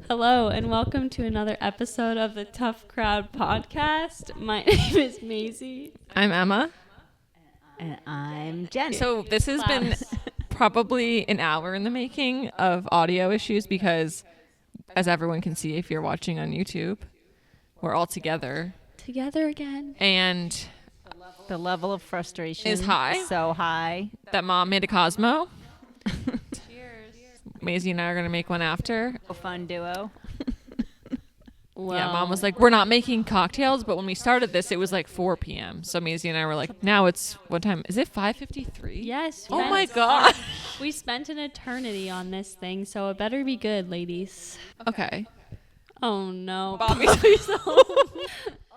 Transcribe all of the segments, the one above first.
Hello and welcome to another episode of the Tough Crowd podcast. My name is Maisie. I'm Emma. And I'm Jen. So this has been probably an hour in the making of audio issues because, as everyone can see if you're watching on YouTube, we're all together. Together again. And the level of frustration is high. So high. That Mom made a Cosmo. Maisie and I are going to make one after. A fun duo. Well, Yeah, Mom was like, we're not making cocktails, but when we started this, it was like 4 p.m. So Maisie and I were like, now it's, what time? Is it 5:53? yes. Oh my God. We spent an eternity on this thing, so it better be good, ladies. Okay. Oh no. Bobby, please don't.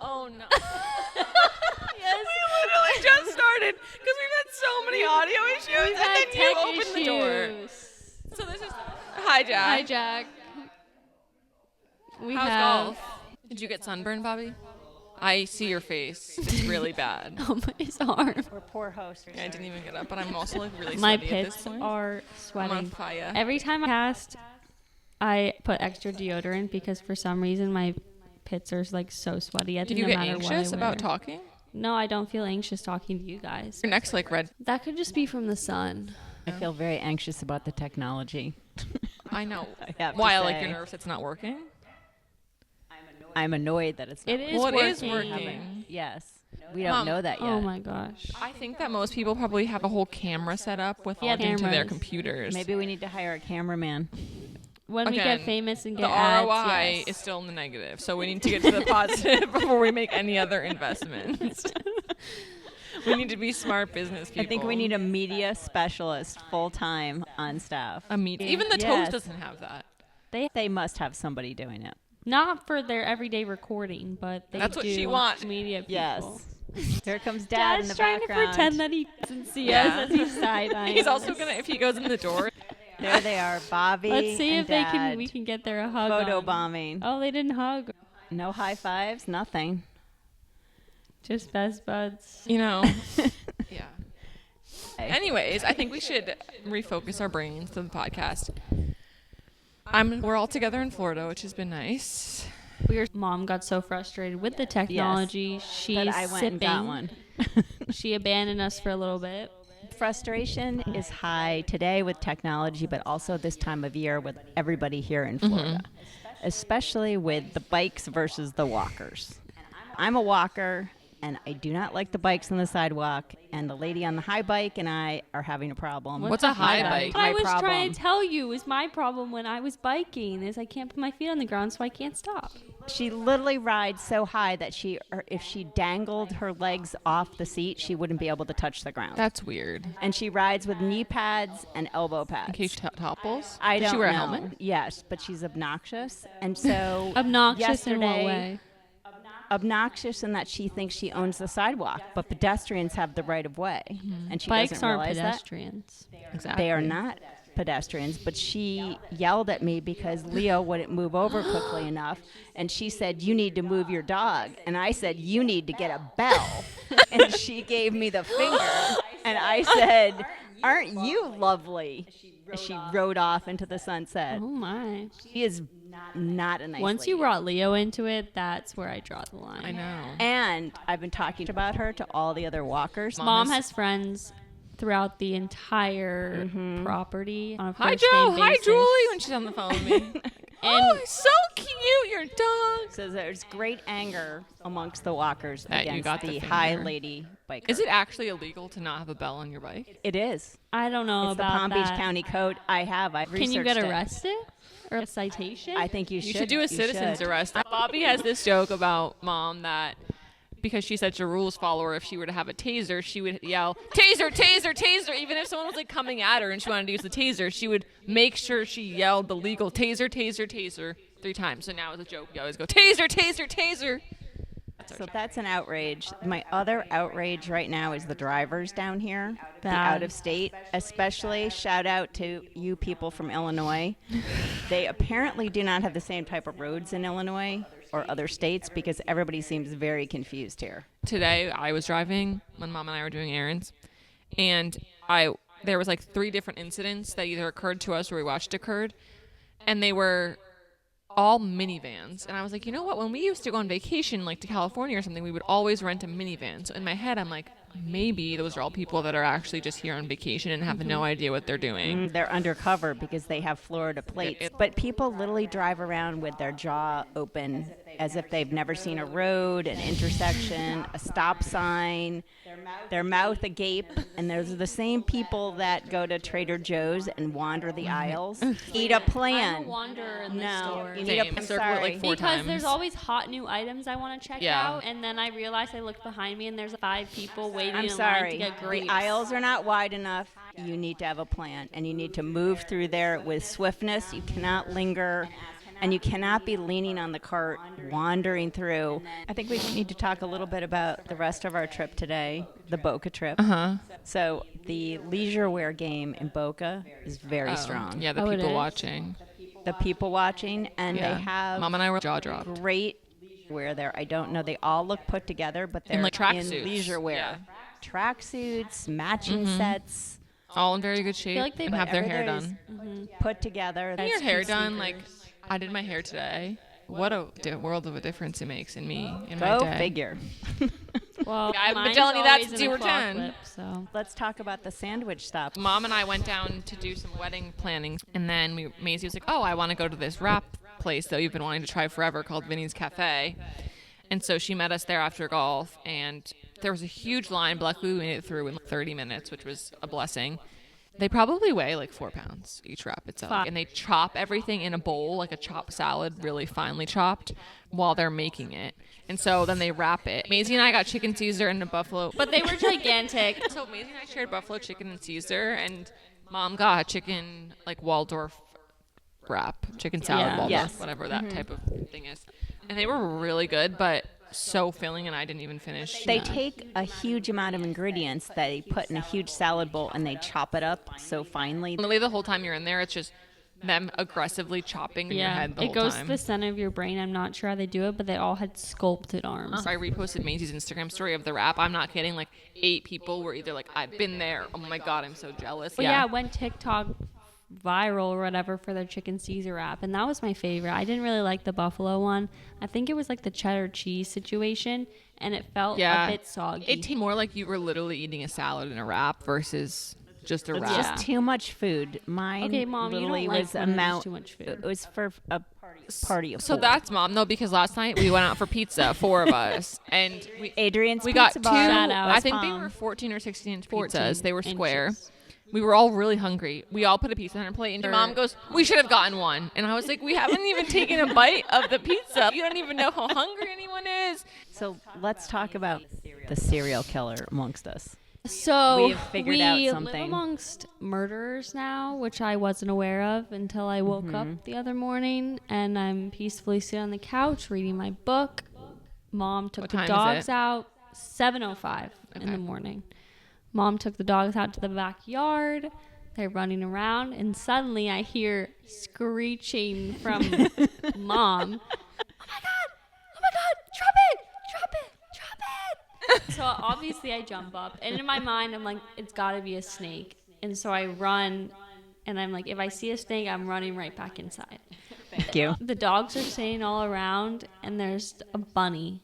Oh no. Yes. We literally just started because we've had so many audio issues, We've and had then you tech opened the door. issues. So this is hi, Jack. Hi, Jack. We How's have golf? Did you get sunburned, Bobby? I see your face. It's really bad. on his arm. We're poor hosts. I didn't even get up, but I'm also like really My sweaty at this pits point. are I'm on sweating. fire. Every time I cast, I put extra deodorant because for some reason my pits are like so sweaty. I Did think you no get matter what anxious I about wear. talking? No, I don't feel anxious talking to you guys. Your neck's like red. That could just be from the sun. I feel very anxious about the technology. I know. I have to Why? Like say. you're nervous it's not working? I'm annoyed that it's not. It is Well, it is working. working. Yes. We don't Mom, know that yet. Oh my gosh. I think that most people probably have a whole camera set up with Yeah, logged into their cameras. computers. Maybe we need to hire a cameraman. When we Again, get famous and the get ads, ROI yes. is still in the negative, so we need to get to the positive before we make any other investments. We need to be smart business people. I think we need a media specialist full-time on staff. Even the Toast Yes. doesn't have that. They must have somebody doing it. Not for their everyday recording, but they That's what do she wants. media people. Yes. Here comes Dad in Dad's the trying background. to pretend that he doesn't see Yeah. us as he's side-eyeing He's also us. gonna, if he goes in the door. There they are, Bobby. Let's see and if they can. Dad. We can get there a hug. Photo on. bombing. Oh, they didn't hug. No high fives, nothing. Just best buds. You know. Yeah. Anyways, I think we should refocus our brains to the podcast. We're all together in Florida, which has been nice. Mom got so frustrated with the technology. She's But I went and got one. She abandoned us for a little bit. Frustration is high today with technology, but also this time of year with everybody here in Florida, especially with the bikes versus the walkers. I'm a walker, and I do not like the bikes on the sidewalk, and the lady on the high bike and I are having a problem. What's a high bike? What I was problem. trying to tell you is my problem when I was biking is I can't put my feet on the ground, so I can't stop. She literally rides so high that if she dangled her legs off the seat, she wouldn't be able to touch the ground. That's weird. And she rides with knee pads and elbow pads. In case she topples. I Does don't she wear know. a helmet? Yes, but she's obnoxious. And so Obnoxious in what yesterday- way? Obnoxious in that she thinks she owns the sidewalk, but pedestrians have the right of way. And she Bikes doesn't aren't realize pedestrians. Exactly. they are not pedestrians, but she yelled at me because Leo wouldn't move over quickly enough. And she said, "You need to move your dog." And I said, "You need to get a bell." And she gave me the finger. And I said, "Aren't you lovely?" As she rode off into the sunset. Oh my. She is not a nice Once lady. you brought Leo into it, that's where I draw the line. I know. And I've been talking about her to all the other walkers. Mom has friends throughout the entire property on a Hi, first Joe. name Hi, basis. Julie, when she's on the phone with me. Oh, so cute, your dog. So there's great anger amongst the walkers That you against got the the finger. high lady biker. Is it actually illegal to not have a bell on your bike? It is. I don't know It's the about Palm that. Beach County Code. I've Can you get researched it. arrested or a citation? I think you You should. should do a You citizen's should. arrest. Bobby has this joke about Mom that because she's such a rules follower, if she were to have a taser, she would yell, "Taser, taser, taser!" Even if someone was like coming at her and she wanted to use the taser, she would make sure she yelled the legal taser, taser, taser 3 times. So now as a joke, you always go, "Taser, taser, taser." So that's an outrage. My other outrage right now is the drivers down here, the Bad. out of state, especially shout out to you people from Illinois. They apparently do not have the same type of roads in Illinois or other states because everybody seems very confused here. Today I was driving when Mom and I were doing errands, and there was like 3 different incidents that either occurred to us or we watched occurred, and they were all minivans. And I was like, you know what? When we used to go on vacation, like to California or something, we would always rent a minivan. So in my head, I'm like, maybe those are all people that are actually just here on vacation and have no idea what they're doing. They're undercover because they have Florida plates. But people literally drive around with their jaw open as if they've never seen a road, an intersection, a stop sign, their mouth agape. And those are the same people that go to Trader Joe's and wander the aisles. Eat a I'm plant. a wanderer in the No, store. you need Same. a Circle it like sorry. 4 Because times. there's always hot new items I want to check Yeah. out, and then I realize I look behind me and there's 5 people waiting I'm in line sorry. to get grapes. The aisles are not wide enough. You need to have a plan, and you need to move through there with swiftness. You cannot linger, and you cannot be leaning on the cart, wandering through. I think we need to talk a little bit about the rest of our trip today, the Boca trip. So the leisure wear game in Boca is very strong. Yeah, the Oh, it people is? watching. The people watching, and Yeah. they have Mom and I were jaw dropped. great wear there. I don't know. They all look put together, but they're In, like, tracksuits. leisure wear. Yeah. Tracksuits, matching sets, All in very good shape like they and have their hair whatever done. put together. Getting your hair done, like I did my hair today. What a world of a difference it makes in me in my Go day. figure. Well, I haven't been mine's telling you that always since in you a were claw 10. clip, so. Let's talk about the sandwich stop. Mom and I went down to do some wedding planning, and then Maisie was like, "Oh, I want to go to this wrap place that we've been wanting to try forever called Vinny's Cafe." And so she met us there after golf, and there was a huge line, but luckily we made it through in 30 minutes, which was a blessing. They probably weigh like 4 pounds each wrap itself. Fuck. And they chop everything in a bowl, like a chopped salad, really finely chopped, while they're making it. And so then they wrap it. Maisie and I got chicken Caesar and a buffalo. But they were gigantic. So Maisie and I shared buffalo chicken and Caesar, and Mom got chicken, like Waldorf wrap, chicken salad, Yeah. Waldorf, Yes. whatever that type of thing is. And they were really good, but so filling, and I didn't even finish. They take a huge amount of ingredients that they put in a huge salad bowl and they chop it up so finely. Literally the whole time you're in there, it's just them aggressively chopping in your Yeah, head the it whole goes time. to the center of your brain. I'm not sure how they do it, but they all had sculpted arms. So I reposted Maisie's Instagram story of the wrap. I'm not kidding. Like 8 people were either like, I've been there. Oh my God, I'm so jealous. But yeah, it went TikTok viral or whatever for their chicken Caesar wrap, and that was my favorite. I didn't really like the buffalo one. I think it was like the cheddar cheese situation, and it felt a bit soggy. It tasted more like you were literally eating a salad in a wrap versus just a It's wrap. just too much food. Mine Okay, Mom, you literally don't like was when there's amount. too much food. It was for a party of So 4. that's Mom, though, because last night we went out for pizza, 4 of us, and Adrian's we got Pizza 2. Bar. Shout out. I think they Mom. were 14 or 16 inch 14 pizzas. They were square. inches. We were all really hungry. We all put a pizza on our plate, and Mom goes, "We should have gotten one." And I was like, "We haven't even taken a bite of the pizza. You don't even know how hungry anyone is." So let's talk about the serial killer amongst us. So We have figured out live something. amongst murderers now, which I wasn't aware of until I woke up the other morning, and I'm peacefully sitting on the couch reading my book. Mom took What the time is dogs it? out 7:05 in Okay. the morning. Mom took the dogs out to the backyard. They're running around, and suddenly I hear screeching from Mom. Oh my God, drop it. So obviously I jump up, and in my mind I'm like, it's gotta be a snake. And so I run, and I'm like, if I see a snake, I'm running right back inside. Thank you. The dogs are staying all around, and there's a bunny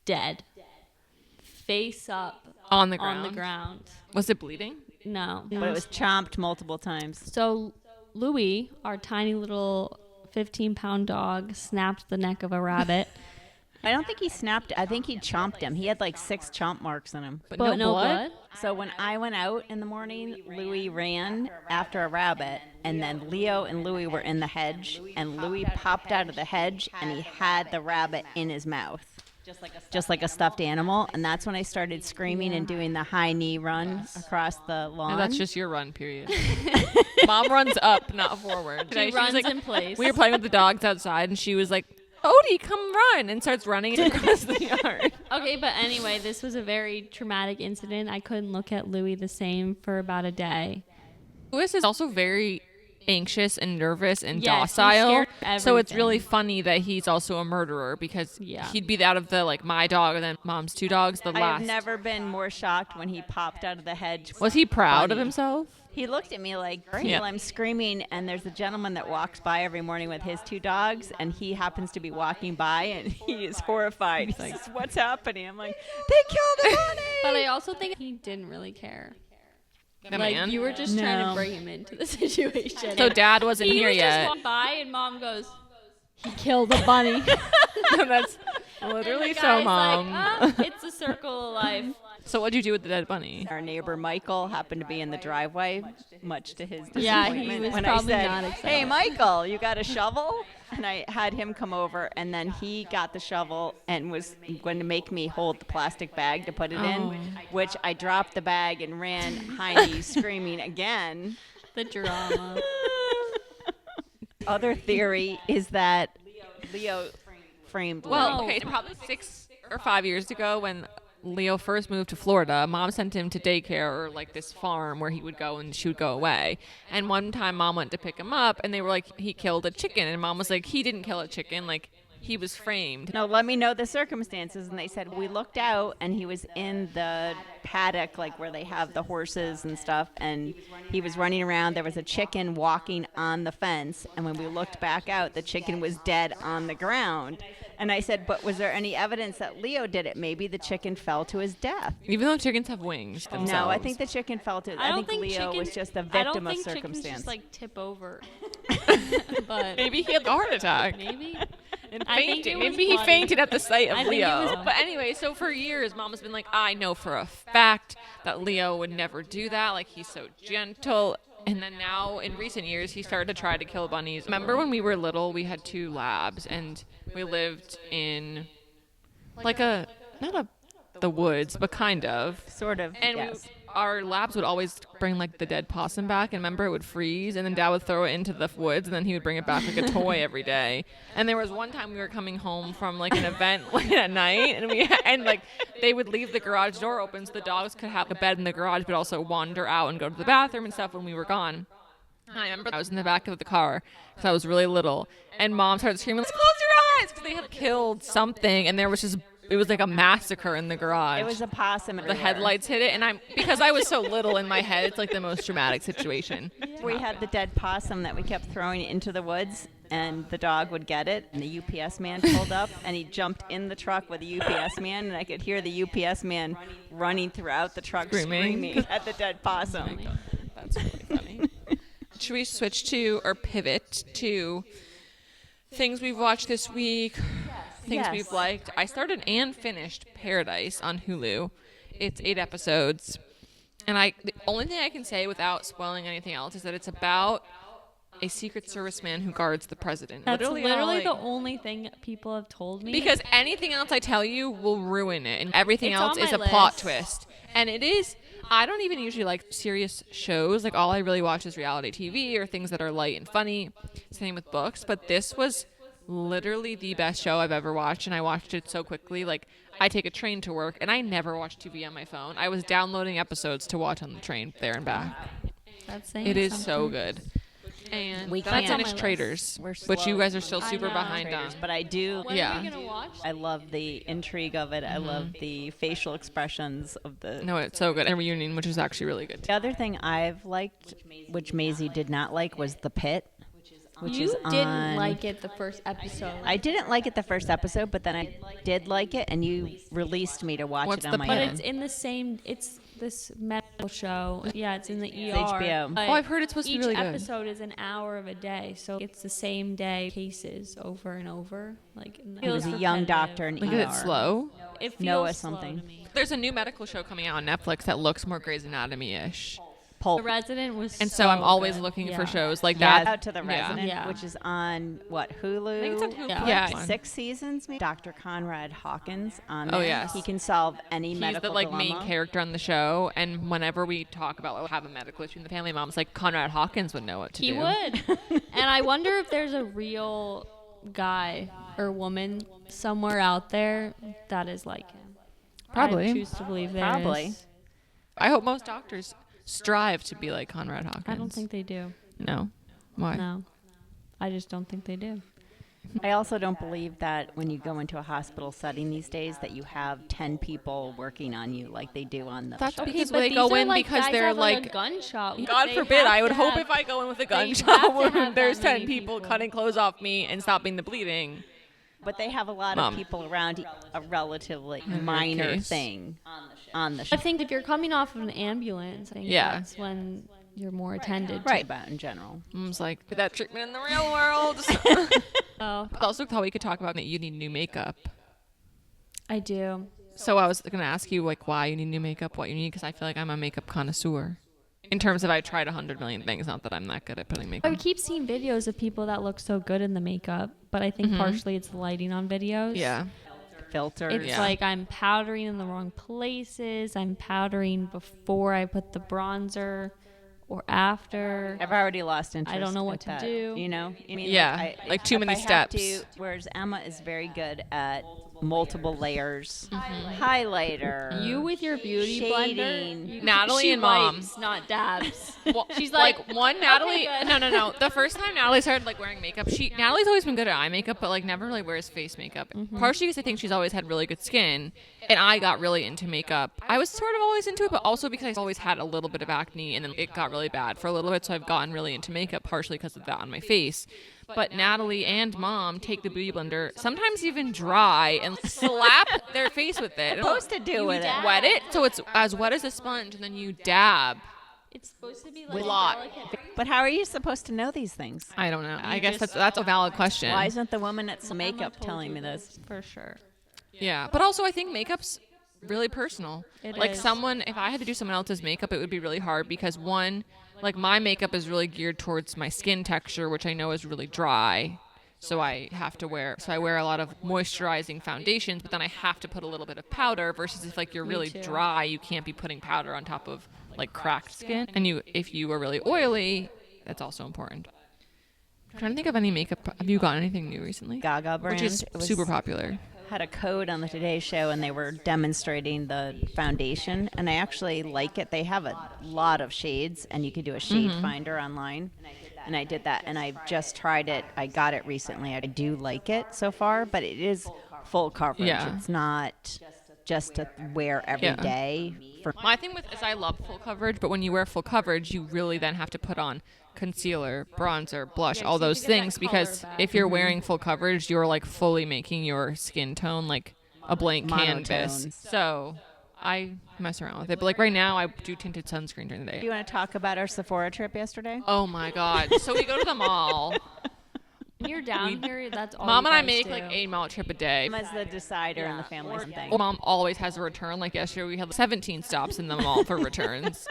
dead, face up On the on ground. the ground. Was it bleeding? No. But it was chomped multiple times. So Louis, our tiny little 15-pound dog, snapped the neck of a rabbit. I don't think he snapped. I think he chomped him. He had like 6 chomp marks on him. But, But no blood? So when I went out in the morning, Louis ran after a rabbit, and then Leo and Louis were in the hedge, and Louis popped out of the hedge, and he had the rabbit in his mouth. Just like a stuffed animal. And that's when I started screaming and doing the high knee run across the lawn. No, that's just your run, period. Mom runs up, not forward. She was runs like, in place. We were playing with the dogs outside, and she was like, "Odie, come run," and starts running across the yard. Okay, but anyway, this was a very traumatic incident. I couldn't look at Louis the same for about a day. Louis is also very anxious and nervous and Yes, he's docile. scared of So it's everything. really funny that he's also a murderer because Yeah. he'd be out of the like my dog and then Mom's 2 dogs. The I last have never been more shocked when he popped out of the hedge. was he proud of Funny. himself? He looked at me like, great. Yeah. While I'm screaming, and there's a gentleman that walks by every morning with his 2 dogs, and he happens to be walking by, and he is horrified. He's like, what's happening? I'm like, they killed the bunny! But I also think he didn't really care. The Like, man? you were just trying No. to bring him into the situation. So Dad wasn't he here was yet. just walking by, and Mom goes, he killed a bunny. That's And literally the so, guy's Mom. like, it's a circle of life. So what'd you do with the dead bunny? Our neighbor Michael happened to be in the driveway, much to his Yeah, he disappointment. was when probably I said, not excited. "Hey, Michael, you got a shovel?" And I had him come over, and then he got the shovel and was going to make me hold the plastic bag to put it in, which I dropped the bag and ran Heidi screaming again. The drama. Other theory is that Leo framed Well, Lily. okay, probably 6 or 5 years ago when Leo first moved to Florida, Mom sent him to daycare or like this farm where he would go and she would go away. And one time Mom went to pick him up and they were like, he killed a chicken. And Mom was like, he didn't kill a chicken. Like, he was framed. No, let me know the circumstances. And they said, we looked out and he was in the paddock, like where they have the horses and stuff. And he was running around. There was a chicken walking on the fence. And when we looked back out, the chicken was dead on the ground. And I said, but was there any evidence that Leo did it? Maybe the chicken fell to his death. Even though chickens have wings themselves. No, I think the chicken fell to. I think Leo was just a victim of chickens circumstance. just like tip over. But maybe he had a heart attack. maybe. And I think fainted. it was Maybe he bloody. fainted at the sight of I think it Leo. was- But anyway, so for years, Mom has been like, I know for a fact that Leo would never do that. Like, he's so gentle. And then now, in recent years, he started to try to kill bunnies. Remember when we were little, we had 2 labs, and we lived in, like the woods, but kind of. Sort of. And yes. our labs would always bring like the dead possum back, and remember it would freeze, and then Dad would throw it into the woods, and then he would bring it back like a toy every day. And there was one time we were coming home from like an event like, at night, and like they would leave the garage door open so the dogs could have a bed in the garage, but also wander out and go to the bathroom and stuff when we were gone. And I remember I was in the back of the car because I was really little, and Mom started screaming, "Let's close your eyes!" because they had killed something, and there was just. It was like a massacre in the garage. It was a possum. The headlights hit it, and because I was so little in my head, it's like the most dramatic situation. We had the dead possum that we kept throwing into the woods, and the dog would get it, and the UPS man pulled up, and he jumped in the truck with the UPS man, and I could hear the UPS man running throughout the truck screaming at the dead possum. That's really funny. Should we switch to or pivot to things we've watched this week? Things Yes. we've liked. I started and finished Paradise on Hulu. It's 8 episodes. And the only thing I can say without spoiling anything else is that it's about a Secret Service man who guards the president. That's all literally I- the only thing people have told me. Because anything else I tell you will ruin it, and everything It's else on is a my plot list. twist. And it is. I don't even usually like serious shows. Like all I really watch is reality TV or things that are light and funny. Same with books. But this was literally the best show I've ever watched, and I watched it so quickly. Like I take a train to work, and I never watch TV on my phone. I was downloading episodes to watch on the train there and back. That's saying It is something. so good. And We then can't- I That's on my finished list. Traitors, We're which you slow. guys are still I super know. behind on. Traders, but I do. When Yeah. are we gonna watch? I love the intrigue of it. I love the facial expressions of the. No, it's so good. And Reunion, which is actually really good. The other thing I've liked, which Maisie did not like, was The Pit, which You is didn't on. like it the first episode. I didn't like it the first episode, but then I did like it, and you released me to watch What's it on The my But Pit? own. it's in the same. It's this medical show. Yeah, it's in the ER. HBO. but Oh, I've heard it's supposed to be really Each good. episode is an hour of a day, so it's the same day cases over and over. Like it He was a young doctor in Like, ER. is it slow? It feels Noah slow something. to me. There's a new medical show coming out on Netflix that looks more Grey's Anatomy-ish. Pulp. The Resident was. And so I'm always good. looking Yeah. for shows like Shout that. out to The Yeah. Resident, Yeah. which is on what, Hulu? I think it's on Hulu. Yeah. Yeah. Like 6 seasons. Maybe? Dr. Conrad Hawkins on Oh, there. yes. He can solve any He's medical the like dilemma. main character on the show, and whenever we talk about like, have a medical issue in the family, Mom's like Conrad Hawkins would know what to He do. would. And I wonder if there's a real guy or woman somewhere out there that is like him. Probably. I choose to believe there Probably. is. I hope most doctors strive to be like Conrad Hawkins. I don't think they do. No. Why? No. I just don't think they do. I also don't believe that when you go into a hospital setting these days that you have 10 people working on you like they do on the That's show. because but they these go are in like because guys they're have, like, a gunshot. God They forbid, have I would to hope have- if I go in with a have gunshot to wound, have there's that 10 many people people. cutting clothes off me and stopping the bleeding. But they have a lot Mom. of people around a relatively minor case. thing on the show. I think if you're coming off of an ambulance, I think Yeah. that's when you're more attended Right, to. about in general. Mom's like, "Get that treatment in the real world." So I also thought we could talk about that you need new makeup. I do. So I was going to ask you like why you need new makeup, what you need, because I feel like I'm a makeup connoisseur. In terms of I tried 100 million things, not that I'm that good at putting I makeup. keep seeing videos of people that look so good in the makeup, but I think partially it's the lighting on videos. Yeah. Filters. It's Yeah. like I'm powdering in the wrong places. I'm powdering before I put the bronzer or after. I've already lost interest. I don't know what at to that, do. You know? I mean, Yeah, like too if many I have steps. to- whereas Emma is very good at multiple layers, highlighter. You with your beauty Shading. blender. You, Natalie she and Mom. wipes, not dabs. Well, She's like, one Natalie. good. No. The first time Natalie started like wearing makeup, Natalie's always been good at eye makeup, but like never really wears face makeup. Partially because I think she's always had really good skin, and I got really into makeup. I was sort of always into it, but also because I always had a little bit of acne, and then it got really bad for a little bit, so I've gotten really into makeup partially because of that on my face. But Natalie and Mom take the beauty blender, sometimes even dry, and slap their face with it. supposed to do with it. Wet it so it's as wet as a sponge, and then you dab. It's supposed to be A like lot. But how are you supposed to know these things? I don't know. I guess that's a valid question. Why isn't the woman at some Emma makeup told telling you me this? for sure. Yeah, but also I think makeup's really personal. It like is. if I had to do someone else's makeup, it would be really hard because one, like my makeup is really geared towards my skin texture, which I know is really dry. So I wear a lot of moisturizing foundations, but then I have to put a little bit of powder versus if like you're really too. dry, you can't be putting powder on top of like cracked skin. And if you are really oily, that's also important. I'm trying to think of any makeup. Have you gotten anything new recently? Gaga brand. Which is It was- super popular. Had a code on the Today Show and they were demonstrating the foundation, and I actually like it. They have a lot of shades and you can do a shade finder online, and I did that, and I've just tried it. I got it recently. I do like it so far, but it is full coverage. Yeah. It's not just to wear every day. For My thing with is I love full coverage, but when you wear full coverage, you really then have to put on concealer, bronzer, blush, all so you those get that things color because back. if you're wearing full coverage, you're like fully making your skin tone like a blank canvas. Monotone. So I mess around with it. But like right now, I do tinted sunscreen during the do day. you want to talk about our Sephora trip yesterday? Oh my God. So we go to the mall. When you're down here, that's all. Mom you and I guys make do. like 8-mile trip a day. Emma's the decider in the family thing. Mom always has a return. Like yesterday, we had 17 stops in the mall for returns.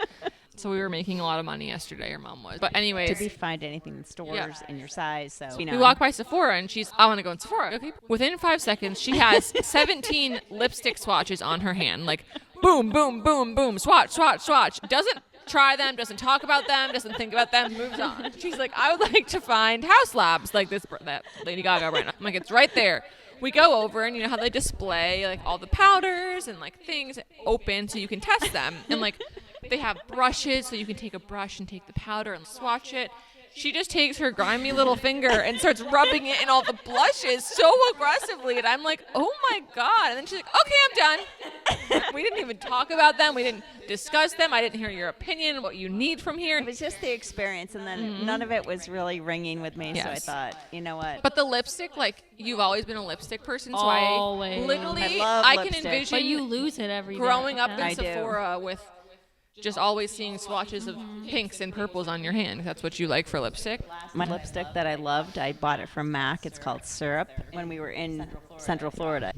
So we were making a lot of money yesterday, or Mom was. But anyways, To be find anything in stores in your size, so you know. we walk by Sephora and I want to go in Sephora. Okay. Within 5 seconds, she has 17 lipstick swatches on her hand. Like, boom, boom, boom, boom, swatch, swatch, swatch. Doesn't try them, doesn't talk about them, doesn't think about them, moves on. She's like, I would like to find house labs like that Lady Gaga right now. I'm like, it's right there. We go over and you know how they display like all the powders and like things open so you can test them. And like they have brushes so you can take a brush and take the powder and swatch it. She just takes her grimy little finger and starts rubbing it in all the blushes so aggressively. And I'm like, oh my God. And then she's like, okay, I'm done. We didn't even talk about them. We didn't discuss them. I didn't hear your opinion, what you need from here. It was just the experience, and then none of it was really ringing with me. So I Yes. thought, you know what? But the lipstick, like, you've always been a lipstick person. So Always. I literally, I love I can lipstick. envision But you lose it every day. growing up Yeah. in I do. Sephora with just always seeing swatches of pinks and purples on your hand. That's what you like for lipstick. My lipstick that I loved, I bought it from MAC. It's called Syrup. When we were in Central Florida,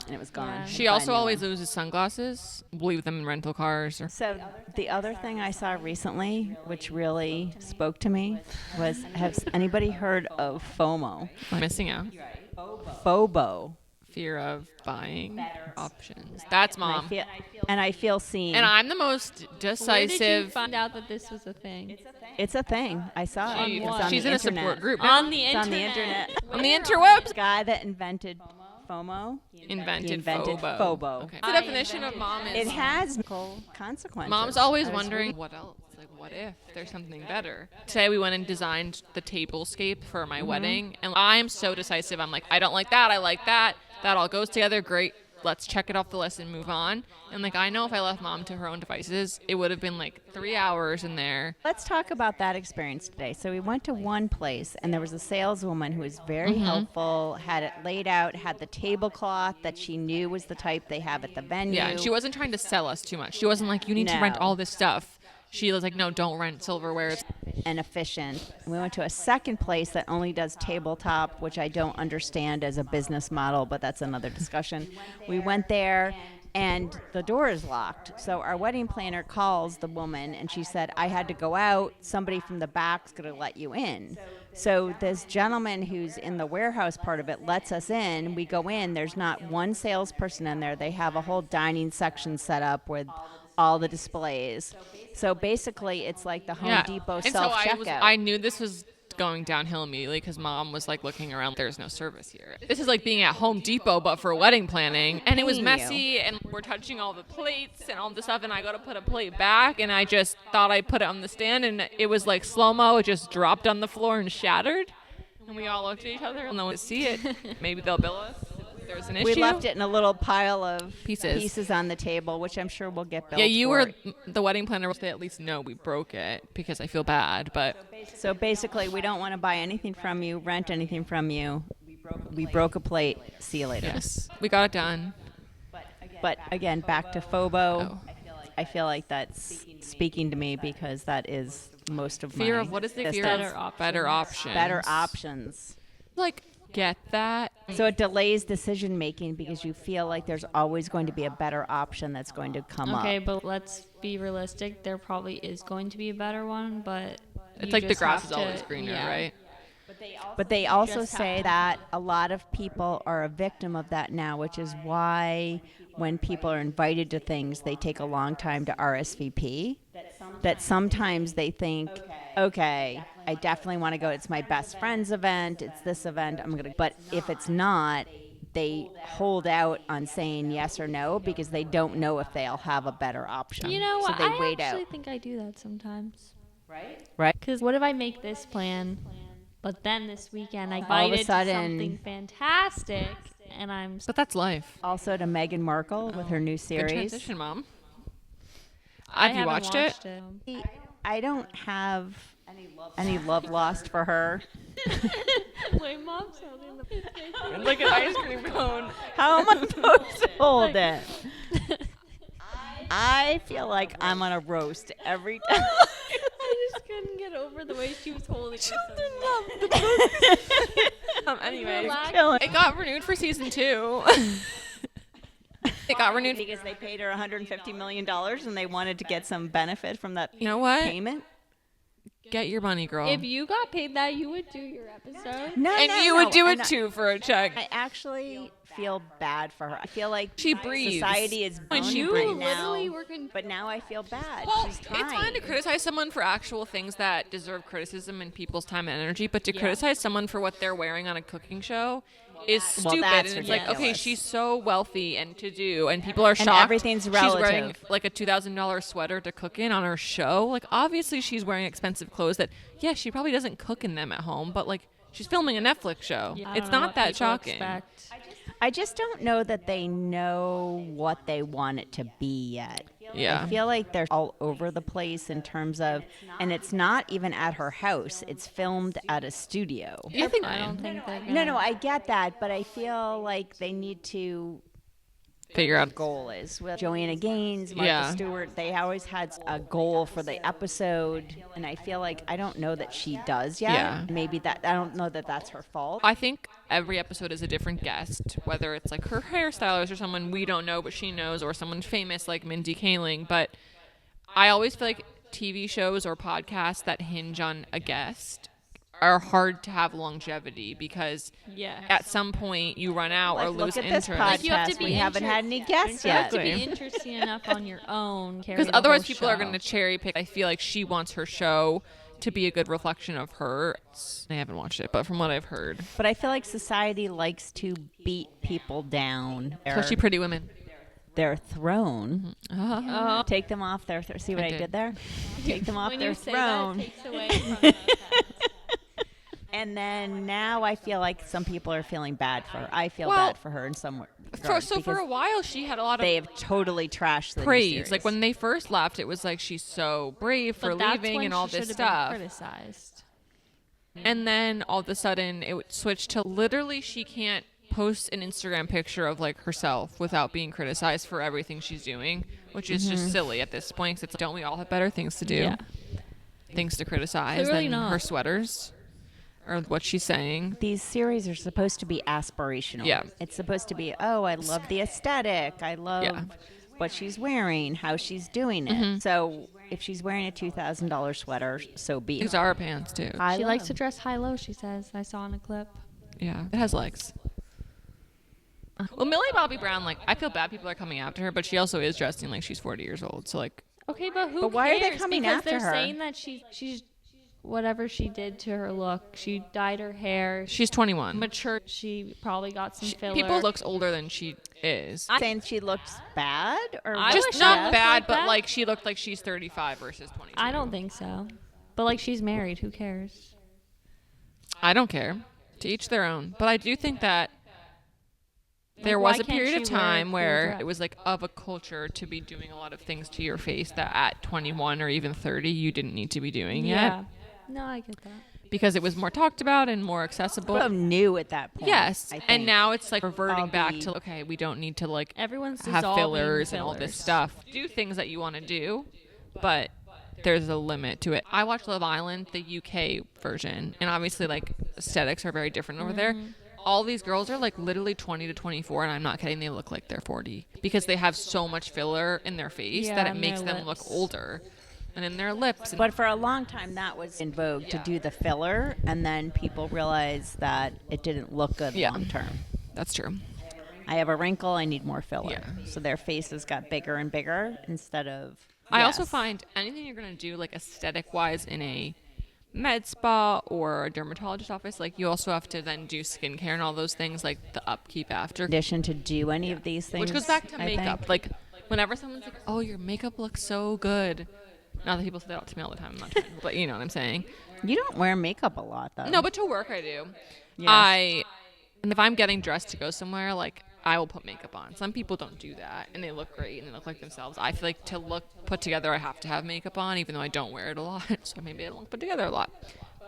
and it was gone. Yeah. She also always loses sunglasses. Leave them in rental cars. Or So the other thing I saw recently, which really spoke to me, was has anybody heard of FOMO? missing out. FOBO. Fear of buying options. That's Mom. I feel seen. And I'm the most Where did you decisive. find out that this was a thing? It's a thing. I saw it. She- It's on she's the in a internet. support group. On the It's internet. on the internet. On the interwebs. The guy that invented FOMO. Invented, He invented FOBO. FOBO. Okay. The definition of mom is It has consequences. Mom's always I was wondering what else. like, what if there's something better? Today we went and designed the tablescape for my wedding, and I'm so decisive. I'm like, I don't like that. I like that. That all goes together. Great. Let's check it off the list and move on. And like, I know if I left mom to her own devices, it would have been like 3 hours in there. Let's talk about that experience today. So we went to one place, and there was a saleswoman who was very helpful, had it laid out, had the tablecloth that she knew was the type they have at the venue. Yeah, she wasn't trying to sell us too much. She wasn't like, you need to rent No. all this stuff. She was like, no, don't rent silverware. And efficient. We went to a second place that only does tabletop, which I don't understand as a business model, but that's another discussion. We went there, and the door is locked. So our wedding planner calls the woman, and she said, I had to go out. Somebody from the back's going to let you in. So this gentleman who's in the warehouse part of it lets us in. We go in. There's not one salesperson in there. They have a whole dining section set up with all the displays. So basically, it's like the Home Depot And so self-checkout. I knew this was going downhill immediately because mom was like looking around. There's no service here. This is like being at Home Depot, but for wedding planning. And it was Paying messy, and we're touching all the plates and all the stuff. And I go to put a plate back, and I just thought I put it on the stand, and it was like slow-mo. It just dropped on the floor and shattered. And we all looked at each other and no one could see it. Maybe they'll bill us if there's an issue. We left it in a little pile of Pieces. on the table, which I'm sure we'll get billed Yeah, you for were it. the wedding planner. They at least know we broke it because I feel bad, but So basically, we don't want to buy anything from you, rent anything from you. We broke a plate. See you later. yes, we got it done. But again, back to FOBO. Oh. I feel like that's speaking to me because that is most of Fear my of what is the business. fear Better of better options? Better options. Like, get that. So it delays decision making because you feel like there's always going to be a better option that's going to come up. Okay, but let's be realistic. There probably is going to be a better one, but It's you like the just grass have is always to- greener, yeah. right? But they also just have say to- that a lot of people are a victim of that now, which is why when people are invited to things, they take a long time to RSVP. That sometimes they think, okay, I definitely want to go. It's my best friend's event. It's this event. I'm gonna. But if it's not, they hold out on saying yes or no because they don't know if they'll have a better option. You know so what? they I wait actually out. think I do that sometimes. Right? Because what if I make this plan, but then this weekend I All of a invited to sudden- something fantastic, and I'm But that's life. Also to Meghan Markle with her new Good series. transition, Mom. I Have you haven't watched it? I don't have any love lost for her. My mom's holding the It's like an ice cream cone. How am I supposed to hold it? I feel like I'm on a roast every time. I just couldn't get over the way she was holding it. Anyway, Relax. it got renewed for season 2. It got renewed. Because they paid her $150 million and they wanted to get some benefit from that You know what? payment. Get your money, girl. If you got paid that, you would do your episode. No, and no, you no, would do I'm it not- too for a check. I actually feel bad for her. I feel like She breathes. society is When bound she right breathes. now. Literally working. But now I feel bad. Well, She's trying. it's fine to criticize someone for actual things that deserve criticism and people's time and energy, but to criticize someone for what they're wearing on a cooking show is Well, stupid. that's And it's like, okay, ridiculous. she's so wealthy and to do, and people are shocked. everything's She's wearing relative. like a $2,000 sweater to cook in on her show. Like, obviously, she's wearing expensive clothes that, yeah, she probably doesn't cook in them at home, but like, she's filming a Netflix show. I It's don't know not what that people shocking. expect. I just don't know that they know what they want it to be yet. Yeah. I feel like they're all over the place in terms of, and it's not even at her house. It's filmed at a studio. I think I don't think they're gonna. No, I get that, but I feel like they need to figure out. goal is. With Joanna Gaines, Martha Yeah. Stewart, they always had a goal for the episode, and I feel like I don't know that she does yet. Yeah. Maybe that I don't know that that's her fault. I think every episode is a different guest, whether it's like her hairstylist or someone we don't know but she knows, or someone famous like Mindy Kaling. But I always feel like TV shows or podcasts that hinge on a guest are hard to have longevity because Yeah. at some point you run out or Like, lose look at this interest. Like, you have to podcast. be We haven't had any guests You have yet. to be Exactly. interesting enough on your own. Because otherwise people are going to cherry pick. I feel like she wants her show to be a good reflection of her. I haven't watched it, but from what I've heard, But I feel like society likes to beat people down. especially Pretty Women. their throne. Uh-huh. Take them off their see what I did there? Take them off When their you say throne. that, it takes away from And then now I feel like some people are feeling bad for her. I feel Well, bad for her in some So for a while, she had a lot of they have totally trashed the new praise. series. Like when they first left, it was like she's so brave for But that's leaving when and all she this should have stuff. been criticized. And then all of a sudden, it would switch to literally she can't post an Instagram picture of like herself without being criticized for everything she's doing, which is just silly at this point. 'Cause it's don't we all have better things to do? Yeah. Things to criticize Clearly than not. her sweaters or what she's saying. These series are supposed to be aspirational. Yeah. It's supposed to be, oh, I love the aesthetic. I love Yeah. what she's wearing, how she's doing it. So if she's wearing a $2,000 sweater, so be These it. are pants too. She likes to dress high-low, she says. I saw in a clip. Yeah, it has legs. Well, Millie Bobby Brown, like, I feel bad people are coming after her, but she also is dressing like she's 40 years old. So, like, Okay, but who But why are they cares? coming because after they're her? saying that she's whatever she did to her look. She dyed her hair. she's 21. Matured. She probably got some filler. People looks older than she is. saying she looks bad or I Just wish not I looked bad, like but that. like she looked like she's 35 versus 22. I don't think so. But like she's married. Who cares? I don't care. To each their own. But I do think that there Like, was why a can't period of she wear a time cool where dress? it was like of a culture to be doing a lot of things to your face that at 21 or even 30 you didn't need to be doing Yeah. yet No, I get that. because it was more talked about and more accessible. Well, new at that point. Yes, I think. and now it's like reverting All back the- to okay, we don't need to like Everyone's have dissolving fillers and all this fillers. stuff. Do things that you want to do, but there's a limit to it. I watched Love Island, the UK version, and obviously like aesthetics are very different over there. All these girls are like literally 20 to 24, and I'm not kidding, they look like they're 40 because they have so much filler in their face Yeah, that it and makes their them look lips. older. And in their lips. And But for a long time, that was in vogue to do the filler, and then people realized that it didn't look good Yeah. long term. that's true. I have a wrinkle, I need more filler. Yeah. So their faces got bigger and bigger instead of. I also Yes. find anything you're going to do like aesthetic wise in a med spa or a dermatologist office, like you also have to then do skincare and all those things, like the upkeep after, Condition to do any of these things. which goes back to I makeup. think. Like whenever someone's like, "Oh, your makeup looks so good," not that people say that to me all the time, I'm not trying, but you know what I'm saying. You don't wear makeup a lot, though. No, but to work I do. Yes. And if I'm getting dressed to go somewhere, like I will put makeup on. Some people don't do that, and they look great and they look like themselves. I feel like to look put together, I have to have makeup on, even though I don't wear it a lot. So maybe I don't look put together a lot.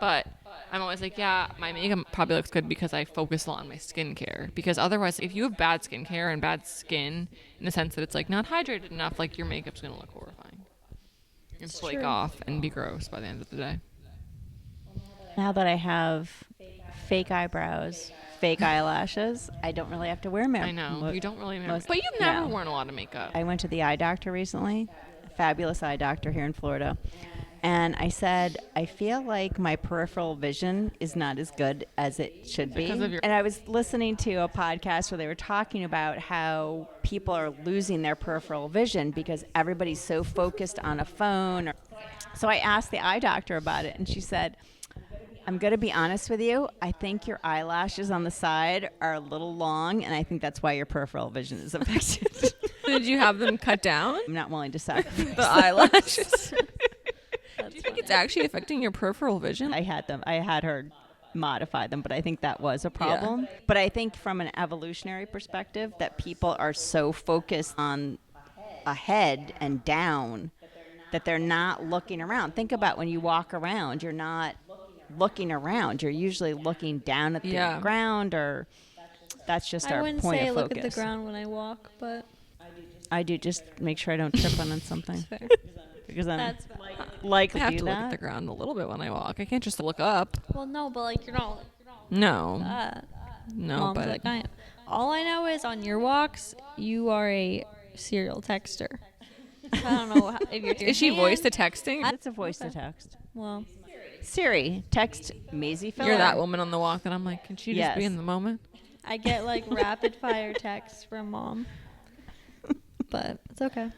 But I'm always like, yeah, my makeup probably looks good because I focus a lot on my skincare. Because otherwise, if you have bad skincare and bad skin, in the sense that it's like not hydrated enough, like your makeup's gonna look horrifying and flake true. off and be gross by the end of the day. Now that I have fake eyebrows, fake eyelashes, I don't really have to wear makeup. I know you don't really, most- but you've never no. worn a lot of makeup. I went to the eye doctor recently, a fabulous eye doctor here in Florida. And I said, I feel like my peripheral vision is not as good as it should be. Because of your- And I was listening to a podcast where they were talking about how people are losing their peripheral vision because everybody's so focused on a phone. So I asked the eye doctor about it, and she said, I'm going to be honest with you. I think your eyelashes on the side are a little long, and I think that's why your peripheral vision is affected. Did you have them cut down? I'm not willing to sacrifice The eyelashes. Do you think it's actually affecting your peripheral vision? I had her modify them, but I think that was a problem. But I think from an evolutionary perspective that people are so focused on a head and down that they're not looking around. Think about when you walk around, you're not looking around. You're usually looking down at the Yeah. ground, or that's just I our wouldn't point say I of look focus. at the ground when I walk, but I do, just make sure I don't trip on something fair. because I'm That's like I have do to look that. at the ground a little bit when I walk. I can't just look up. well, no, but like you're not No, that. no, Mom's but like I am. All I know is on your walks, you are a serial texter. I don't know if you're. is she voice to texting? It's a voice to text. Well, Siri, text Maisie Filler. You're that woman on the walk that I'm like, can she just be Yes. in the moment? I get like rapid fire texts from mom, but it's okay.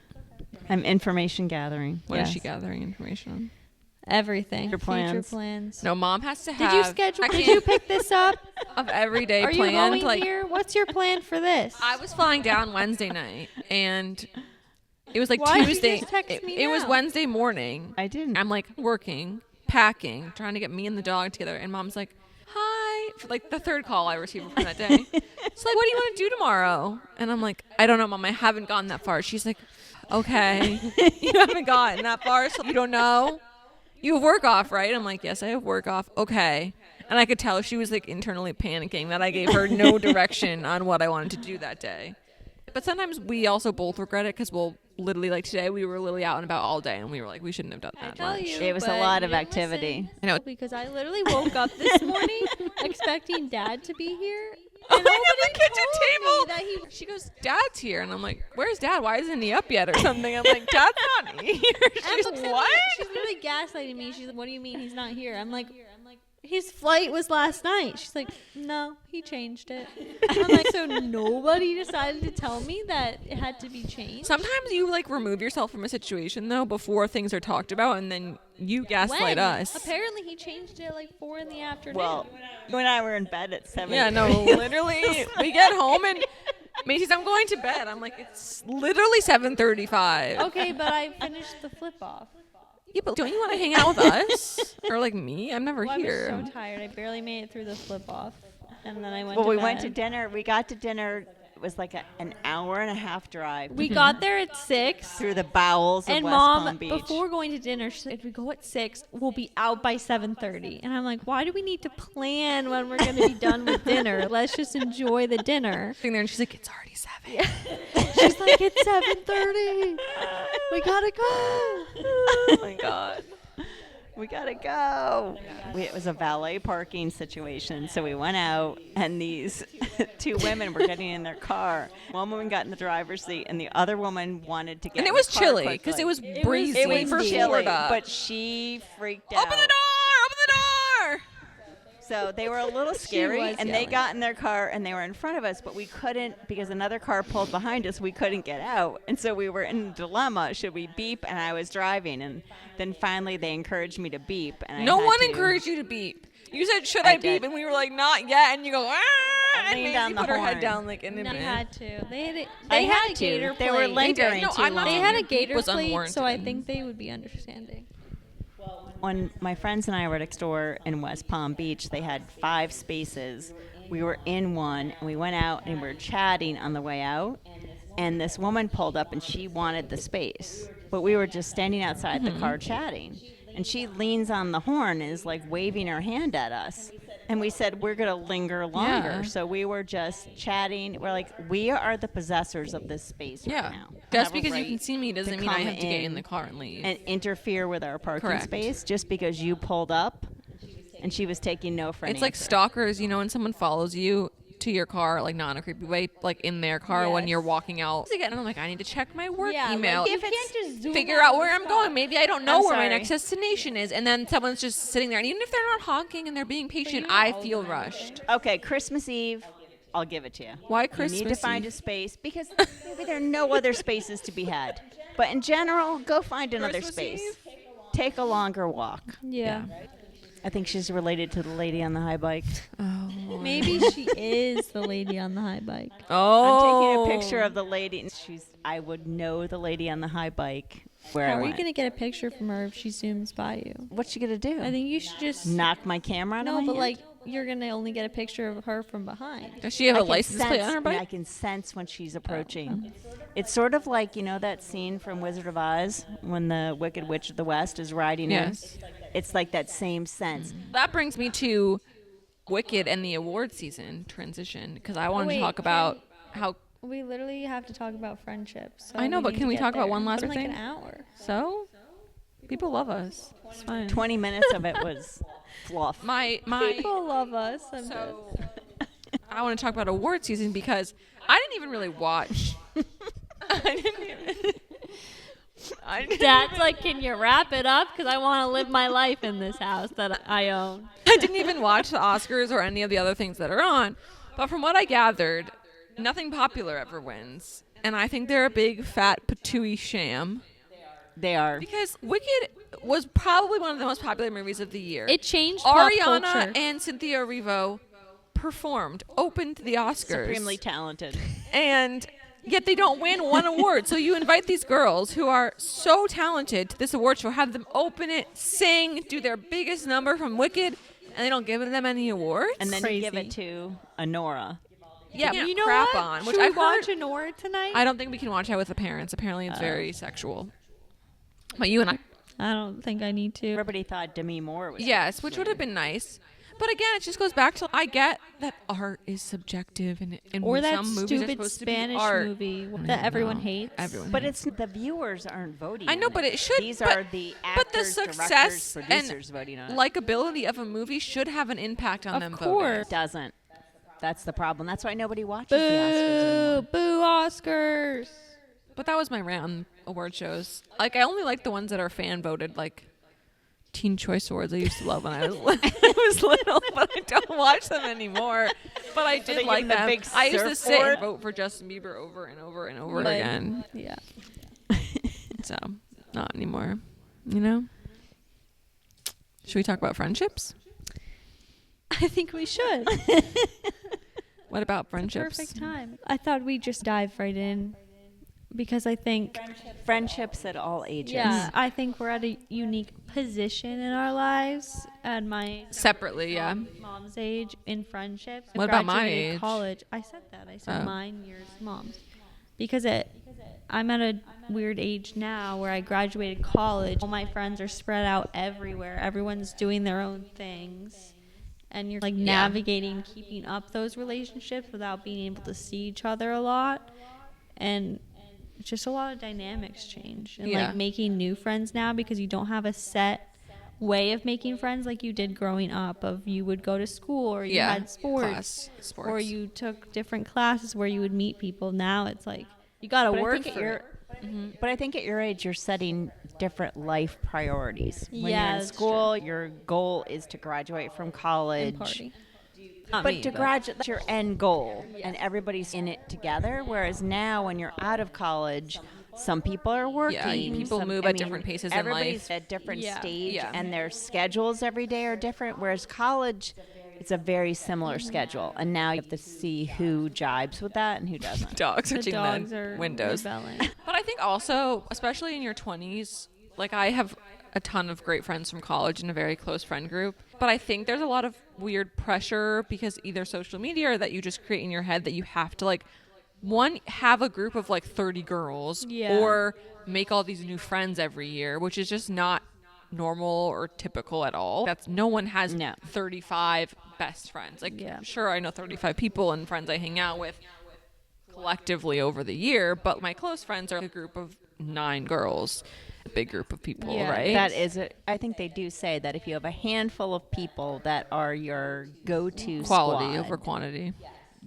I'm information gathering. What is she Yes. gathering information on? Everything. Future Future plans. plans. No, mom has to Did have. you schedule? I Did can't- you pick this up? of everyday Are you planned? going here? What's your plan for this? I was flying down Wednesday night, and it was like Why did you Tuesday. just text me it was now? Wednesday morning. I didn't. I'm like working, packing, trying to get me and the dog together, and mom's like, "Hi," for like the third call I received from that day. It's like, "What do you want to do tomorrow?" And I'm like, "I don't know, Mom. I haven't gotten that far." She's like, "Okay, you haven't gotten that far, so you don't know. You have work off, right?" I'm like, "Yes, I have work off." Okay. And I could tell she was like internally panicking that I gave her no direction on what I wanted to do that day. But sometimes we also both regret it because we'll literally, like today, we were literally out and about all day, and we were like, we shouldn't have done that tell much. you, It was a but lot you of didn't activity. listen. I know. Because I literally woke up this morning expecting Dad to be here. Oh And my God, the nobody kitchen told me table. that he- She goes, "Dad's here," and I'm like, "Where's Dad? Why isn't he up yet or something?" I'm like, "Dad's not here." She's Emma, what? She's literally gaslighting me. She's like, "What do you mean he's not here?" I'm like, his flight was last night. She's like, "No, he changed it." I'm like, so nobody decided to tell me that it had to be changed? Sometimes you like remove yourself from a situation though before things are talked about, and then you gaslight When? us. Apparently he changed it at like 4 in the afternoon. Well, you and I were in bed at 7. Yeah, no, literally, we get home and Maisie's, "I'm going to bed." I'm like, "It's literally 7:35." okay, but I finished the flip off. Yeah, but don't you want to hang out with us or like me? I'm never Well, here. I was so tired. I barely made it through the flip off. And then I went Well, to we bed. went to dinner. We got to dinner. It was like an hour and a half drive We got there at 6. through the bowels of And West Mom, Palm Beach. before going to dinner, she's like, if we go at 6, we'll be out by 7:30. And I'm like, why do we need to plan when we're going to be done with dinner? Let's just enjoy the dinner. Sitting there and she's like, "It's already 7." She's like, it's 7:30. We gotta go. Oh my God. We gotta go. It was a valet parking situation, so we went out, and these 2 women were getting in their car. One woman got in the driver's seat, and the other woman wanted to get. And in it was the car chilly quickly. because it was breezy It was for chilly, Florida. but she freaked out. Open the door! Open the door! So they were a little scary, was and they yelling. got in their car, and they were in front of us, but we couldn't, because another car pulled behind us, we couldn't get out. And so we were in a dilemma. Should we beep? And I was driving, and then finally they encouraged me to beep. And I No had one to. encouraged you to beep. You said, "Should I I beep?" did. And we were like, "Not yet." And you go, "Ah!" I And leaned Maisie on the put her head horn. down like in a They minute. had to. They had They had a to. gator They were plate. lingering No, too I'm not long. They had a Beep gator was plate, unwarranted. so I think they would be understanding. When my friends and I were next door in West Palm Beach, they had 5 spaces. We were in one, and we went out and we were chatting on the way out. And this woman pulled up, and she wanted the space, but we were just standing outside the car chatting. And she leans on the horn and is like waving her hand at us. And we said, we're going to linger longer. Yeah. So we were just chatting. We're like, we are the possessors of this space Yeah. right now. Just Have a because you right can see me doesn't to mean I come have to get in the car and leave. and interfere with our parking Correct. space just because you pulled up and she was taking no for an It's like answer. stalkers, you know, when someone follows you to your car, like not in a creepy way, like in their car when Yes. you're walking out. And I'm like, I need to check my work Yeah, like, email. you If can't it's- just zoom Figure out out where the I'm spot. going. Maybe I don't know I'm where my sorry. next destination is. And then someone's just sitting there. And even if they're not honking and they're being patient, I feel rushed. Okay, Christmas Eve, I'll give it to you. Why You need to Christmas find Eve? a space because maybe there are no other spaces to be had. But in general, go find another Christmas space. Take a longer walk. Yeah. I think she's related to the lady on the high bike. Oh. Maybe she is the lady on the high bike. Oh. I'm taking a picture of the lady, and I would know the lady on the high bike where How I are you went. going to get a picture from her if she zooms by you? What's she gonna do? I think you should just... Knock my camera out of No, my but hand? like, you're going to only get a picture of her from behind. Does she have I a can license plate on her sense- bike? I can sense when she's approaching. It's sort of like, you know, that scene from Wizard of Oz when the Wicked Witch of the West is riding Yes. in. It's like that same sense. That brings me to Wicked and the award season transition because I wanted wait, to talk about how. We literally have to talk about friendships. So I know, but need can to we get talk about there. one last It's been like thing? an hour. So, people love us. It's fine. 20 minutes of it was fluff. My People love us. I'm So I want to talk about award season because I didn't even really watch. I didn't even. Dad's like, can you wrap it up? Because I want to live my life in this house that I own. I didn't even watch the Oscars or any of the other things that are on. But from what I gathered, nothing popular ever wins. And I think they're a big fat patooey sham. They are. Because Wicked was probably one of the most popular movies of the year. It changed pop Ariana culture. and Cynthia Erivo performed, opened the Oscars. Supremely talented. And yet they don't win one award. So you invite these girls who are so talented to this award show, have them open it, sing, do their biggest number from Wicked, and they don't give them any awards? And then you give Crazy. it to Honora. yeah, You know crap what? on. Which Should I we watch heard. Honora tonight? I don't think we can watch that with the parents. Apparently it's very sexual. But you and I. don't think I need to. Everybody thought Demi Moore was. Yes, which would have been nice. But again, it just goes back to, I get that art is subjective and Or that some movies are stupid supposed to Spanish be art. movie that everyone No, hates. Everyone But hates. it's the viewers aren't voting. I know, on but it should. These but, are the but the actors, success directors, and producers voting on it. likability of a movie should have an impact on Of them course. voting. It doesn't. That's the problem. That's why nobody watches the Oscars Boo! anymore. Boo Oscars! But that was my rant on award shows. Like, I only like the ones that are fan voted, like Teen Choice Awards. I used to love when I was, little, but I don't watch them anymore. But I they did give like them the them. big I used to sit and surfboard? vote for Justin Bieber over and over and over But- again. Yeah. So, not anymore. You know? Should we talk about friendships? I think we should. What about It's a friendships? perfect time. I thought we'd just dive right in because I think, Friendships at all ages. yeah, I think we're at a unique position in our lives at my Separately, yeah. mom's age in friendships. I What about my graduated age? College. I said that. I said Oh. mine, yours, mom's. Because I'm at a weird age now where I graduated college. All my friends are spread out everywhere. Everyone's doing their own things. And you're like navigating, keeping up those relationships without being able to see each other a lot. And it's just a lot of dynamics change. And Yeah. like making new friends now because you don't have a set way of making friends like you did growing up of you would go to school or you had sports or you took different classes where you would meet people. Now it's like you got to But I work think for at it. But I think at your age, you're setting different life priorities. When Yeah, you're in that's school, your goal is to graduate from college. And party. Not But me, to graduate, that's your end goal, and everybody's in it together. Whereas now, when you're out of college, some people are working. Yeah, people some- move at different paces in Everybody's life. at different Yeah. stage, Yeah. and their schedules every day are different. Whereas college, it's a very similar schedule, and now you have to see who jibes with that and who doesn't. Dogs The searching dogs the are windows. rebelling. But I think also, especially in your 20s, like I have a ton of great friends from college and a very close friend group. But I think there's a lot of weird pressure because either social media or that you just create in your head that you have to like, one, have a group of like 30 girls Yeah. or make all these new friends every year, which is just not normal or typical at all. That's no one has No. 35 best friends. Like, Yeah. sure, I know 35 people and friends I hang out with collectively over the year, but my close friends are a group of 9 girls, a big group of people, Yeah. right? That is it. I think they do say that if you have a handful of people that are your go-to quality squad, over quantity.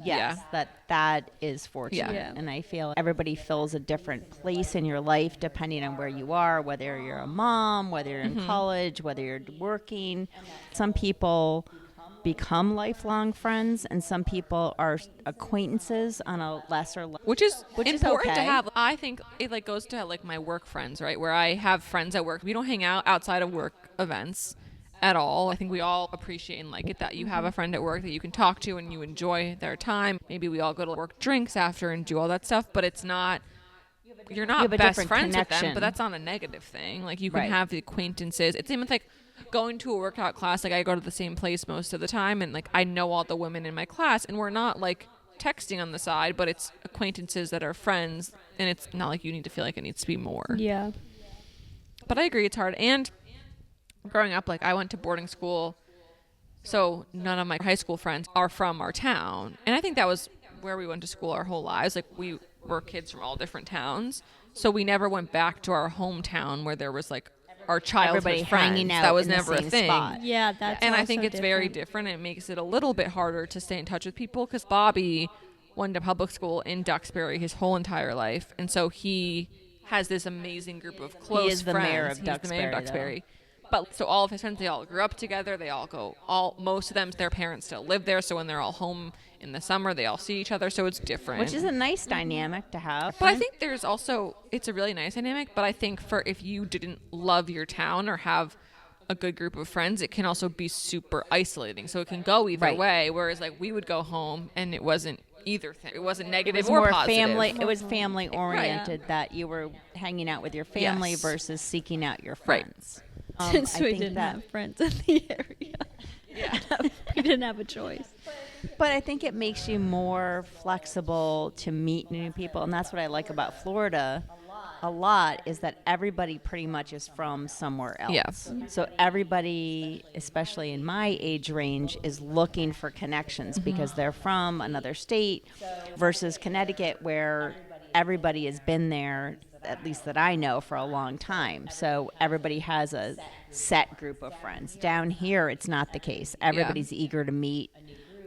yes, Yeah. that is fortunate. Yeah. And I feel everybody fills a different place in your life depending on where you are, whether you're a mom, whether you're in college, whether you're working. Some people become lifelong friends, and some people are acquaintances on a lesser level. Which is Which is important to okay. have. I think it like goes to like my work friends, right? Where I have friends at work. We don't hang out outside of work events at all. I think we all appreciate and like it that you have a friend at work that you can talk to and you enjoy their time. Maybe we all go to work drinks after and do all that stuff, but it's not you're not have a best different friends with them, connection. but that's not a negative thing. Like you can Right. have the acquaintances. It's even like going to a workout class. Like I go to the same place most of the time, and like I know all the women in my class, and we're not like texting on the side, but it's acquaintances that are friends, and it's not like you need to feel like it needs to be more. Yeah. But I agree, it's hard. And growing up, like I went to boarding school, so none of my high school friends are from our town, and I think that was where we went to school our whole lives. Like we were kids from all different towns, so we never went back to our hometown where there was like our childhood Everybody friends. hanging out that was in the never a same thing. spot. Yeah, that's And I also think it's very different. It makes it a little bit harder to stay in touch with people because Bobby went to public school in Duxbury his whole entire life, and so he has this amazing group of close is the friends. mayor of He's the mayor of Duxbury, though. Duxbury. But so all of his friends, they all grew up together. They all go, most of them, their parents still live there. So when they're all home in the summer, they all see each other. So it's different. Which is a nice dynamic to have. But I think there's also, it's a really nice dynamic. But I think for if you didn't love your town or have a good group of friends, it can also be super isolating. So it can go either way. Whereas like we would go home and it wasn't either thing. It wasn't negative it was or more positive. family. It was family oriented that you were hanging out with your family Yes. versus seeking out your friends. Since I we think didn't that- have friends in the area. Yeah. We didn't have a choice. But I think it makes you more flexible to meet new people, and that's what I like about Florida a lot, is that everybody pretty much is from somewhere else. Yes. So everybody, especially in my age range, is looking for connections because they're from another state versus Connecticut, where everybody has been there, at least that I know, for a long time. So everybody has a set group of friends. Down here, it's not the case. Everybody's eager to meet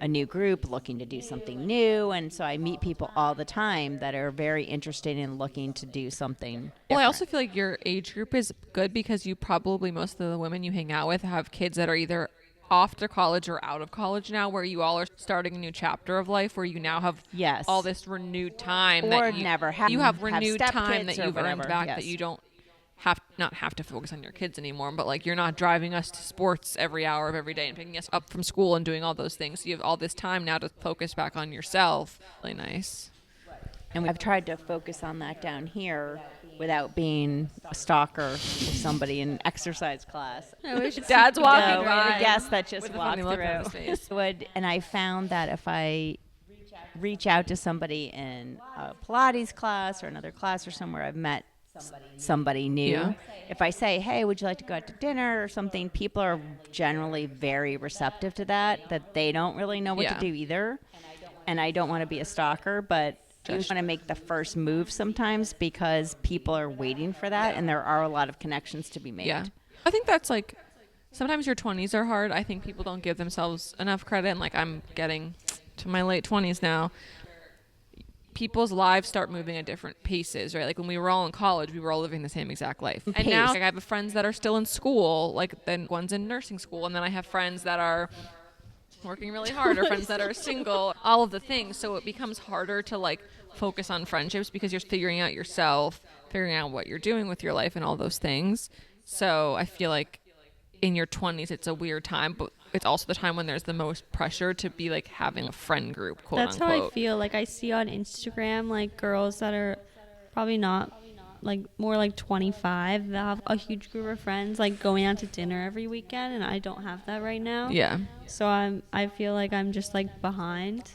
a new group, looking to do something new. And so I meet people all the time that are very interested in looking to do something Well, I different. also feel like your age group is good because you probably, most of the women you hang out with have kids that are either off to college or out of college now, where you all are starting a new chapter of life where you now have Yes. all this renewed time Or that you never have- you have have renewed time stepkids that or you've earned whatever, back yes. that you don't not have to focus on your kids anymore, but like you're not driving us to sports every hour of every day and picking us up from school and doing all those things. So you have all this time now to focus back on yourself. Really nice. And I've tried to focus on that down here without being a stalker of somebody in exercise class. I wish Dad's walking No, by. a guest that just with a walked funny look on his through. face. And I found that if I reach out to somebody in a Pilates class or another class or somewhere I've met somebody new, Yeah. if I say, hey, would you like to go out to dinner or something, people are generally very receptive to that they don't really know what Yeah. to do either. And I don't want to be a stalker, but you want to make the first move sometimes because people are waiting for that, and there are a lot of connections to be made. Yeah. I think that's like, sometimes your 20s are hard. I think people don't give themselves enough credit. And like, I'm getting to my late 20s now. People's lives start moving at different paces, right? Like when we were all in college, we were all living the same exact life. And now like, I have friends that are still in school, like then one's in nursing school. And then I have friends that are working really hard or friends that are single, all of the things. So it becomes harder to like focus on friendships because you're figuring out yourself, figuring out what you're doing with your life and all those things. So I feel like in your 20s, it's a weird time, but it's also the time when there's the most pressure to be like having a friend group, quote That's unquote. how I feel. Like I see on Instagram, like girls that are probably not like more like 25 that have a huge group of friends like going out to dinner every weekend, and I don't have that right now. Yeah. So I feel like I'm just like behind.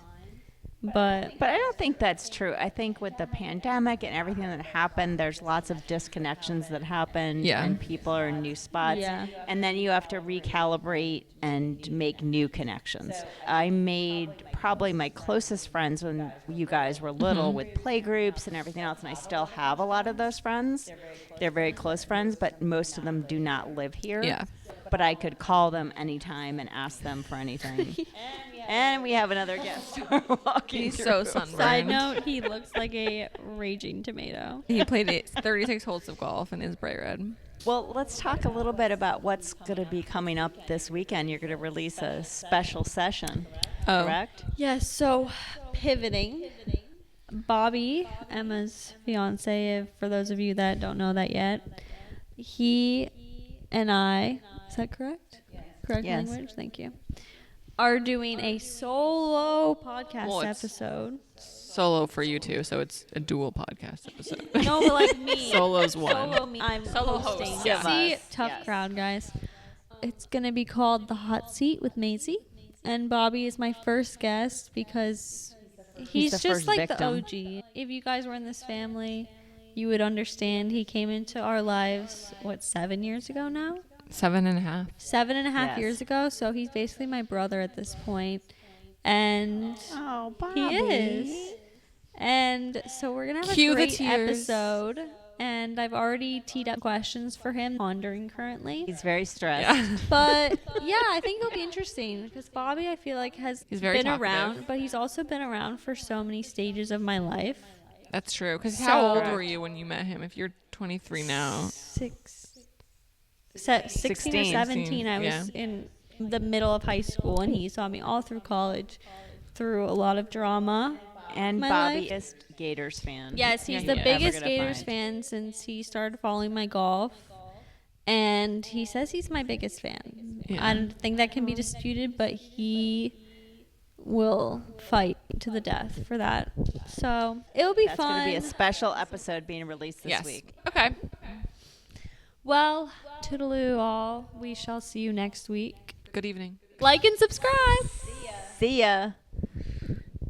But I don't think that's true. I think with the pandemic and everything that happened, there's lots of disconnections that happened, Yeah. and people are in new spots. Yeah. And then you have to recalibrate and make new connections. I made probably my closest friends when you guys were little with play groups and everything else, and I still have a lot of those friends. They're very close friends, but most of them do not live here. Yeah. But I could call them anytime and ask them for anything. And we have another guest walking He's through. so sunburned. side note, he looks like a raging tomato. He played 36 holes of golf and is bright red. Well, let's talk a little bit about what's going to be coming up this weekend. You're going to release a special session, correct? Yes, so pivoting. Bobby, Emma's fiance, for those of you that don't know that yet, he and I, is that correct? Correct Yes. language? Thank you. Are doing a solo podcast Well, it's- episode. Solo for you two, so it's a dual podcast episode. No, but like me. Solo's one. Solo me. I'm Solo hosting. host, yeah. See, Us, tough yes. crowd, guys. It's going to be called The Hot Seat with Maisie. And Bobby is my first guest because he's the just first like victim. the OG. If you guys were in this family, you would understand. He came into our lives, 7 years ago now? 7.5. 7.5 Yes. years ago. So he's basically my brother at this point. And Oh, Bobby. he is. And so we're going to have Cue a the great tears. episode. And I've already teed up questions for him, pondering currently. He's very stressed. Yeah. But yeah, I think it'll be interesting because Bobby, I feel like, has He's very been talkative. around, but he's also been around for so many stages of my life. That's true. Because So- how old were you when you met him? If you're 23 now. 16 or 17, I was in the middle of high school, and he saw me all through college, through a lot of drama. And My Bobby life. is Gators fan. Yes, he's Yeah, the he is. biggest Never gonna Gators find. fan since he started following my golf. And he says he's my biggest fan. Yeah. I don't think that can be disputed, but he will fight to the death for that. So it'll be That's fun. going to be a special episode being released this week. Okay. Well, toodaloo all. We shall see you next week. Good evening. Like and subscribe. See ya.